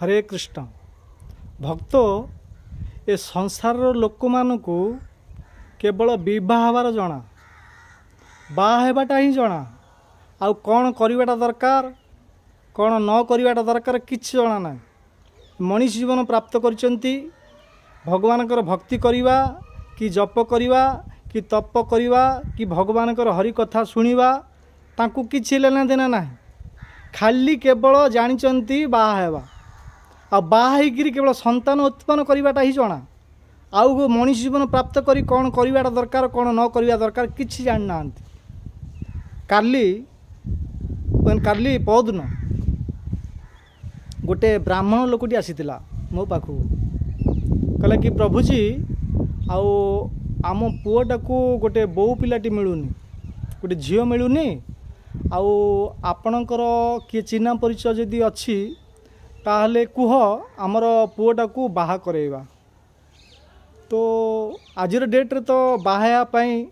हरे कृष्ण भक्त ए संसार लोक मानू केवल विवाह हबार जना बाहटा ही जना आउ कौन करवाटा दरकार कौन न करवाटा दरकार किसी जना ना मनीष जीवन प्राप्त करचंती भगवानकर भक्ति करिवा कि जप करिवा कि तप करिवा कि भगवानकर हरि कथा सुनिवा तांकू किछि लेना देना ना खाली केवल जानिचंती बाहा हेबा आ बाहा होइकिरी केवल संतान उत्पन्न करवाटा ही जना आउ मनीष जीवन प्राप्त करी कौन करवाटा दरकार कौन न करवा दरकार किछि जानि नांती। काली पौदिन गोटे ब्राह्मण लोकटी आसीतिला मो पाखु कहला कि प्रभुजी आउ आम पुओटा को गोटे बो पिलाटी मिलूनी गोटे झील मिलूनी आउ आपणकर किए चिन्हा परिचय जदि अच्छी ताहले कुह आमर पुओटा को बाहा करेवा। तो आजिर डेट्रे तो बाहायापाई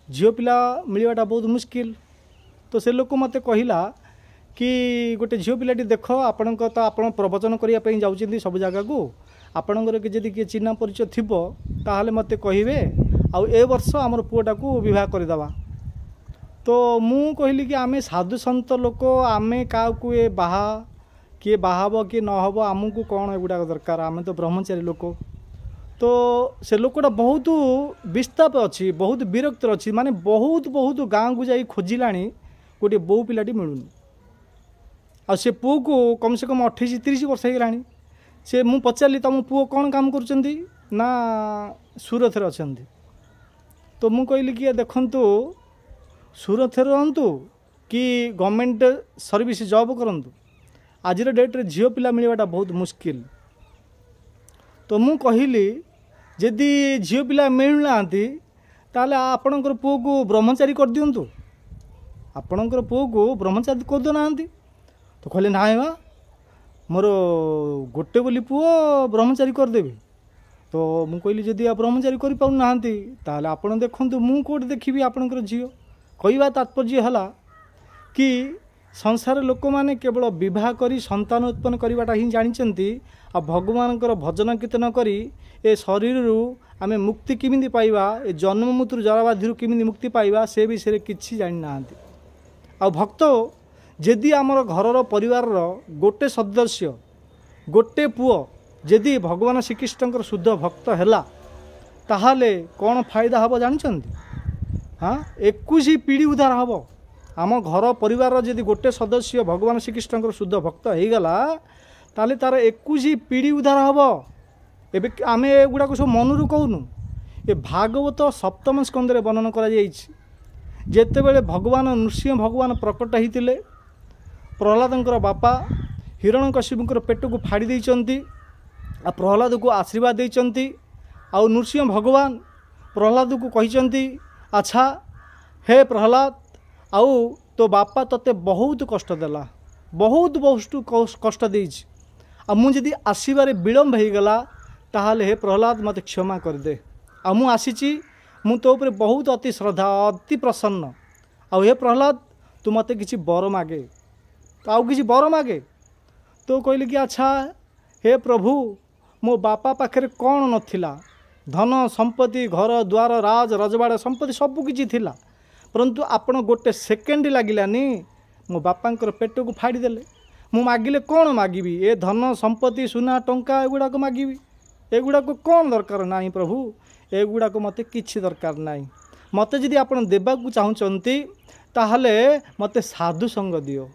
झील पिला मिलवाटा बहुत मुश्किल। तो से लोक मते कहला कि गोटे झील पिलाटी देख आपण तो आप प्रवचन करने जाऊँ सब जगह को आपणकर जदि किए चिन्हा परिचय थी ताहले मते कहिबे आउ ए वर्ष आमर पुओटा को विवाह करदेवा। तो मु कहली कि आमे साधु संत लोक आमे क्या ए बाहा किए बाहाब किए नहब आमको कौन एगुड़ा दरकार आमे तो ब्रह्मचारी लोक। तो से लोकटा बहुत विस्ताप अच्छी बहुत विरक्त अच्छी माने बहुत बहुत गाँव को जाई खोजिलाणी गोटे बो पिलाटी मिलूनी आ से पुओ को कम से कम 28-30 वर्ष होगलानी। से मु पचारि तुम पुओ कौन काम करुँच ना सूरत अच्छा। तो मु कहली कि देखंतु सूरत रहतु कि गवर्नमेंट सर्विस जॉब करंतु आजिर डेट्रे झील पिला मिलवाटा बहुत मुश्किल। तो मु कहली जदि झील पिला मिलुना ताले आपणकर पुओ को ब्रह्मचारी कर दियंतु आपणकर पुओ को ब्रह्मचारी कर देना। तो कहले ना बा मोर गोटे बोली पुओ ब्रह्मचारी करदेवी। तो मु कहली जदि ब्रह्मचारी कर पाउना ताले आपण देखंतु मु कोठी देखिबी आपणकर झील। कहवा तात्पर्य है कि संसार लोक माने केवल विवाह करी संतान उत्पन्न करवाटा ही जानिचंती आ भगवानकर भजन कीर्तन करी ए शरीर आमे मुक्ति किमिति पाइबा ए जन्म मृत्यु जराबाधि किमिति मुक्ति पाइबा से विषय किछि जानि नाहांती। आ भक्त जदि आमर घरर परिवार गोटे सदस्य गोटे पुओ जदि भगवान श्रीकृष्णकर शुद्ध भक्त हैला ताहाले कौन फायदा हबो जानिचंती। हाँ 21 पीढ़ी उद्धार हम आम घर परिवार जदि गोटे सदस्य भगवान श्रीकृष्णकर शुद्ध भक्त हो गला ताले तार 21 पीढ़ी उद्धार हम। एबे आमे एगुड़ा सब मनरू कहूनु ए भागवत सप्तम स्कंदरे वर्णन करा जेतेबेले भगवान नृसिंह भगवान प्रकट होते प्रहलादंकर बापा हिरण्यकशिपुंकर पेट को फाड़ी देइचंती आ प्रहलाद को आशीर्वाद देइचंती आ नृसिंह भगवान प्रहलाद को कहिचंती अच्छा हे प्रहलाद आउ तो बापा तते बहुत कष्ट देला बहुत बहुत कष्ट देइछि आ मु जदि आसीबारे विलम्ब हो गला ताहाले हे प्रहलाद मत क्षमा कर दे आ मु आसीची मु तो ऊपर बहुत अति श्रद्धा अति प्रसन्न आ हे प्रहलाद तू मते किछि बर मागे तो आउ किछि बर मागे। तो कहली कि अच्छा हे प्रभु मो बापा पाखे कौन नथिला धन संपत्ति घर द्वार राज रजवाड़ा संपत्ति सबकि थिला परंतु आपण गोटे सेकेंड लगिलानी मो बापांकर पेट को फाड़ीदेले मु मागिले कौन मागिबी ए धन संपत्ति सुना टंका एगुड़ा को मागिबी एगुड़ा को कौन दरकार नहीं प्रभु एगुड़ा को मते किछि दरकार नहीं मते जदि आपण देबा को चाहुचंती ताहले मते साधु संग दियो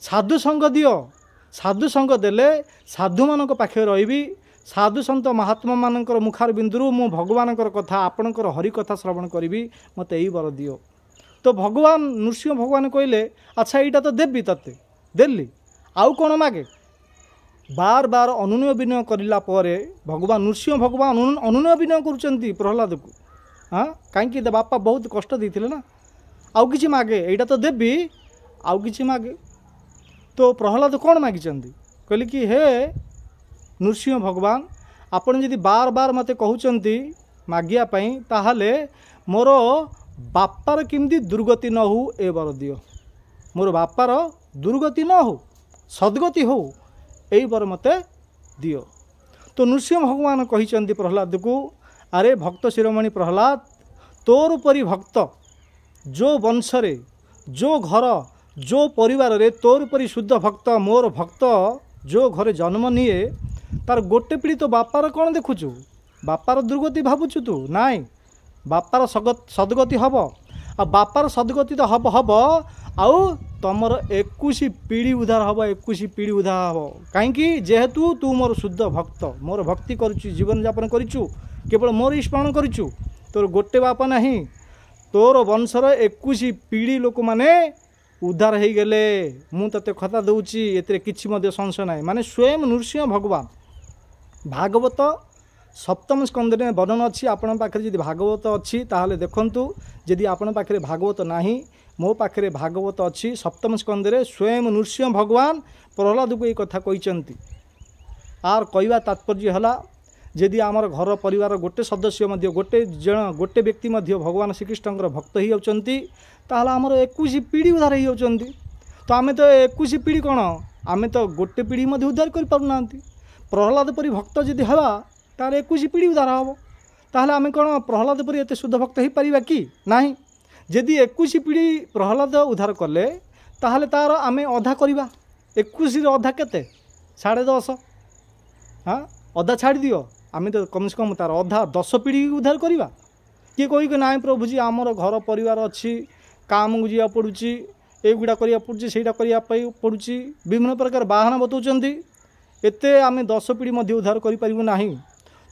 साधु संग दियो साधु संग देले साधु मानक पाखे रहिबी साधु सन्त महात्मा मानकर मुखार बिंदुरु मु भगवानकर कथा आपणकर हरि कथा श्रवण करी मते यही बर दियो। तो भगवान नृसिंह भगवान कहले अच्छा यहाँ तो देवी तते देली आउ कौन मागे बार बार अनुनय विनय करला परे भगवान नृसिंह भगवान अनुनय विनय करुचंती प्रहलाद को। हाँ कहीं बापा बहुत कष्ट देते ना आउ किछि मागे यहाँ तो देवी आउ किछि मागे। तो प्रहलाद कौन मागिचंती कहली कि हे नृसिंह भगवान आपण जदि बार बार मते कहउचंती मागिया पई ताहाले मोर बापार किमती दुर्गति न हो ए बर दियो मोर बापार दुर्गति न हो सद्गति हो यही वर मते दियो। तो नृसिंह भगवान कही प्रहलाद को, अरे भक्त शिरोमणि प्रहलाद, तोर परी भक्त जो वंशरे, जो घर, जो परिवार रे तोर परी शुद्ध भक्त, मोर भक्त जो घरे जन्म निए, तार गोटे पीढ़ी तो बापार कौन देखुचु? बापार दुर्गति भावुचु तू? नाई, बापार सदगति हम। आ बापार सदगति तो हम आउ तुमर 21 पीढ़ी उद्धार हम, 21 पीढ़ी उद्धार हम। कहीं जेहेतु तू मोर शुद्ध भक्त, मोर भक्ति करुचु, जीवन यापन करिचु, केवल मोर ही स्मरण करिचु, तोर गोटे बापा नहीं, तोर वंशर 21 पीढ़ी लोक माने उद्धार हो गले। मु तते कथा दूची, एते किछि मध्य संशय नाही। माने स्वयं नृसिंह भगवान भागवत सप्तम स्कंद में वर्णन अच्छी। आपण पाखे जदि भागवत अच्छी ताहले देखंतु, जदि आपण पाखे भागवत नाही, मो पाखे भागवत अच्छी। सप्तम स्कंद में स्वयं नृसिंह भगवान प्रहलाद को ये कथा कहिसंती। आर कहवा तात्पर्य हला, जदि आमर घर परिवार गोटे सदस्य मध्य, गोटे व्यक्ति मध्य भगवान श्रीकृष्ण भक्त ही होचंती, ताहले आमर 21 पीढ़ी उद्धार ही होचंती। तो आमे तो 21 पीढ़ी कौन, आमे तो गोटे पीढ़ी मध्य उद्धार कर पारुना। प्रहलाद परी भक्त जदि हवा तार 21 पीढ़ी उद्धार हम। ताहले आमे कौन प्रहलाद परी एते शुद्ध भक्त हो पारिबा कि नाही? जदि 21 पीढ़ी प्रहलाद उद्धार कले, ताहले तार आमे अधा करवा। 21 रे अधा केते? 10.5। हाँ, अधा छाड़ दियो, आमे तो कम से कम तार अधा 10 पीढ़ी उद्धार करवा। किए कही कि ना प्रभुजी आमर घर परिवार अच्छी, काम को जा पड़ुची, एगुड़ा करिया पड़ुची, सेटा करिया पड़ुची, विभिन्न प्रकार बाहाना बतौचंती। एते आमे 10 पीढ़ी मध्य उद्धार करि परिबु नाही।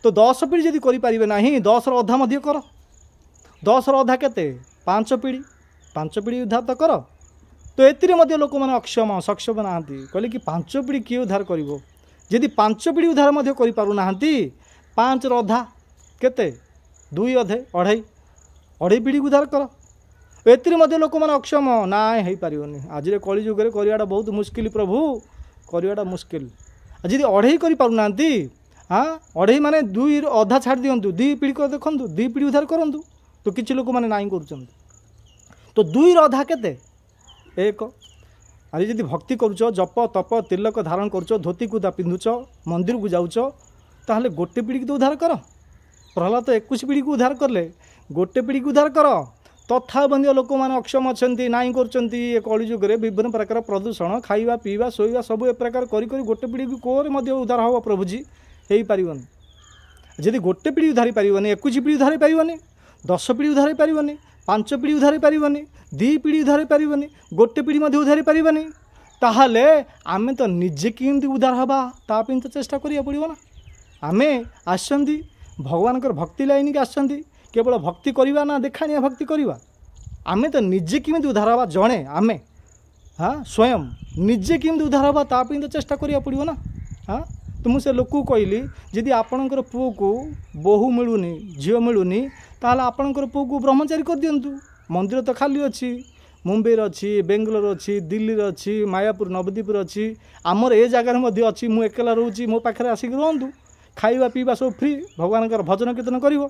तो 10 पीढ़ी जदि करि परिबे नाही, 10 रो अधा मध्य कर। 10 रो अधा केते? 5 पीढ़ी। 5 पीढ़ी उद्धार तो कर। तो एतिरे मध्य लोक माने अक्षम सक्षम नाहांती। कहले कि 5 पीढ़ी किए उद्धार करिवो? जदि 5 पीढ़ी उद्धार मध्य करि पारु नाहांती, 5 रो अधा केते? 2 अधे 2.5 पीढ़ी उद्धार कर। एतिरे मध्य लोक माने अक्षम ना हे पारिवनी। आज रे कली युग रे करियाडा बहुत मुश्किल प्रभु, करियाडा मुश्किल। जदि 2.5 करि पारु नाहांती, हाँ 2.5 माने 2 अधा छाड़ दियंतु, 2 पीढ़ी को देखंतु, 2 पीढ़ी उद्धार करंतु। तो किछि लोक माने नाही करूचंती। तो 2 रो अधा केते? 1। आज जदि भक्ति करूच, जप तप तिलक धारण करूच, धोती कुदा पिंधुच, मंदिर को जाऊच, ताहले गोटे पीढ़ी को उद्धार कर। प्रहलाद तो 21 पीढ़ी को उद्धार करले, गोटे पीढ़ी को उद्धार कर। तथा बंध्य लोक मैंने अक्षम अच्छा नाई कर कलिजुग विभिन्न प्रकार प्रदूषण, खाइबा पीवा शोवा सब ए प्रकार करी गोटे पीढ़ी को कोर मध्य उद्धार हम प्रभुजी हो पारन। जदि गोटे पीढ़ी उद्धारी पारनी, 21 पीढ़ी उद्धारी पारनी, 10 पीढ़ी उद्धारी पारनी, 5 पीढ़ी उद्धारी पारनी, 2 पीढ़ी उद्धारी पारनी, गोटे पीढ़ी मध्य उद्धारी पारनी, ताहले आमे तो निजे केमती उद्धार हवा तापी तो चेष्टा करिया पड़िबो ना। आमे आसंती भगवान भक्ति लाइन के आसंती, केवल भक्ति करवा ना देखाणिया भक्ति करवा। आमे तो निजे केमती उद्धार हवा जणे आमे, हाँ स्वयं निजे केमती उद्धार हवा तापी तो चेष्टा करिया पड़िबो ना। हाँ तो मुझे लोक कहली जदि आपणकर पुओ को बोहू मिलूनी, झील मिलूनी, ताहले आपणकर पुओ को ब्रह्मचारी कर दियंतु। मंदिर तो खाली अच्छी, मुंबई अच्छी, बेंगलोर अच्छी, दिल्ली अच्छी, मायापुर नवद्वीप अच्छी, आमर ए जगार अच्छी। मु एकेला रोची, मो पाखे आसिक रुहतु, खाइबा पीवा सब फ्री, भगवान भजन कीर्तन कर,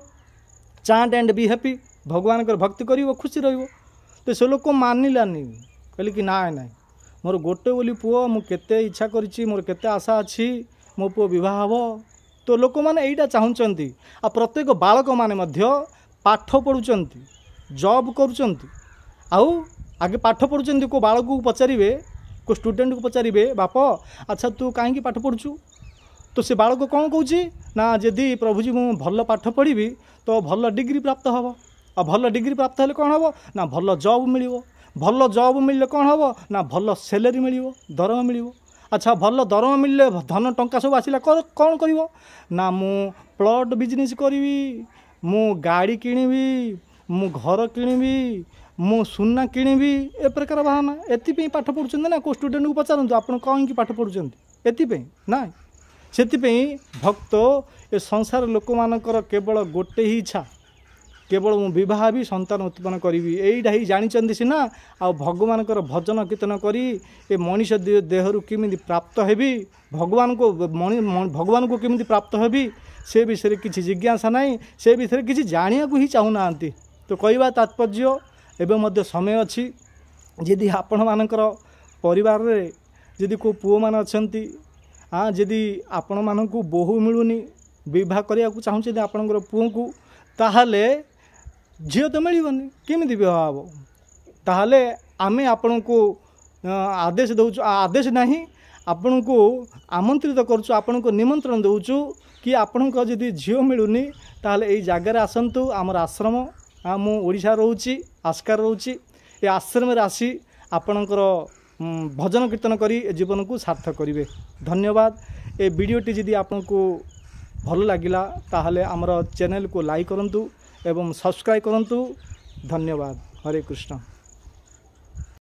चांट एंड बी हैप्पी, भगवान भक्ति कर खुशी रहिबो। तो से लोक मानिलानी, कहली कि ना ना मोर गोटे बोली पुओ, मु केते इच्छा करिछि, मोर केते आशा अछि, मो पुओ विवाह हबो। तो लोक माने एइटा चाहुचंती। आ प्रत्येक बालक माने मध्य पाठ पढुचंती, जॉब करूचंती। आउ आगे पाठ पढुचंती, को बालक को पचारिबे, को स्टूडेंट को पचारिबे, बाप अच्छा तू कहीं पाठ पढ़ुचु? तो से बालक कौन कहूँ ना, जदि प्रभुजी मु भल पाठ पढ़ी तो भल डिग्री प्राप्त हम। आ भल डिग्री प्राप्त हेले कौन हम ना, भल जॉब मिल, भल जॉब मिलले कौन हम ना, भल सैलरी मिल, दरमा मिल। अच्छा भल दरमा मिलले धन टंका सब आसला कौन कर ना, मु प्लट बिजनेस करी, मु गाड़ी किणवी, मु घर किणवी, मु सुना किणवी, ए प्रकार बाहाना। एति पाठ पढ़ुं ना, को स्टूडेंट को पचारतु आप कहीं पाठ पढ़ुं एति ना। से भक्त ए संसार लोक मानकर केवल गोटे ही इच्छा, केवल मु विवाह भी संतान उत्पन्न करी, यहीटा ही जानी सीना। आ भगवान भजन कीर्तन करी ए मनीष देहरु केमिति प्राप्त हेबी, भगवान को केमिति प्राप्त हेबी, से विषय किसी जिज्ञासा नहीं, से विषय किसी जानिया को ही चाहूना। तो कहवा तात्पर्य एवं मध्य समय अच्छी, जदि आपण मानकर परिवार रे जदि को पुओ मान अछंती, हाँ जदि आपण मानकु बोहू मिलूनी विवाह करने को चाहूँ आपणकर पुओं को ताहले झील तो मिलबनी केमी विवाह हम ताहले आमे आपण को आदेश दौचु आदेश नहीं आपण को आमंत्रित करुचु आपण को निमंत्रण दौचु कि आपण को जदि झील मिलूनी ताहले एई जगार आसंतु आमर आश्रम मु ओडिशा रोची आस्कार रोची ए आश्रम रे आसी आपणकर भजन कीर्तन करी जीवन को सार्थक करेंगे। धन्यवाद। ए वीडियोटी जदि आपको भल लगिला ताहले आमर चैनल को लाइक करंतु एवं सब्सक्राइब करंतु। धन्यवाद। हरे कृष्ण।